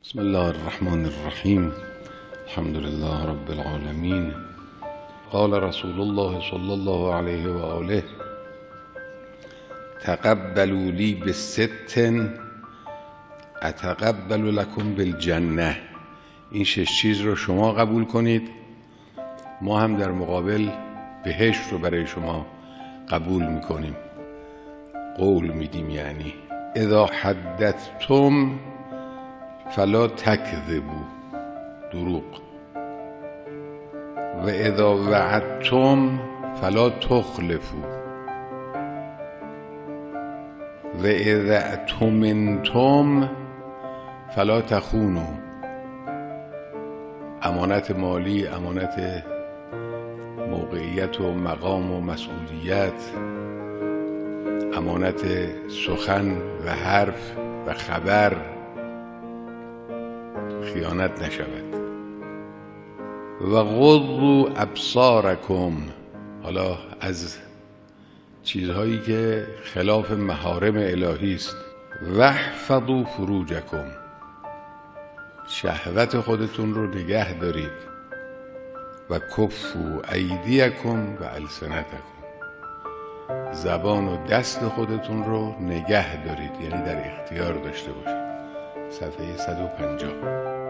بسم الله الرحمن الرحیم. الحمد لله رب العالمین. قال رسول الله صلی الله علیه و آله: تقبلوا لی بست اتقبل لکم بالجنه. این 6 چیز رو شما قبول کنید، ما هم در مقابل بهشت رو برای شما قبول میکنیم، قول میدیم. یعنی اذا حدثتم فلا تکذبوا، دروغ، و اذا وعدتم فلا تخلفوا، و اذا اؤتمنتم فلا تخونوا. امانت مالی، امانت موقعیت و مقام و مسئولیت، امانت سخن و حرف و خبر، خیانت نشود. و غضوا ابصارکم، حالا از چیزهایی که خلاف محارم الهی است. و احفظوا فروجکم، شهوت خودتون رو نگه دارید. و کفوا ایدیکم و السنتکم، زبان و دست خودتون رو نگه دارید، یعنی در اختیار داشته باشید. صفحه 150.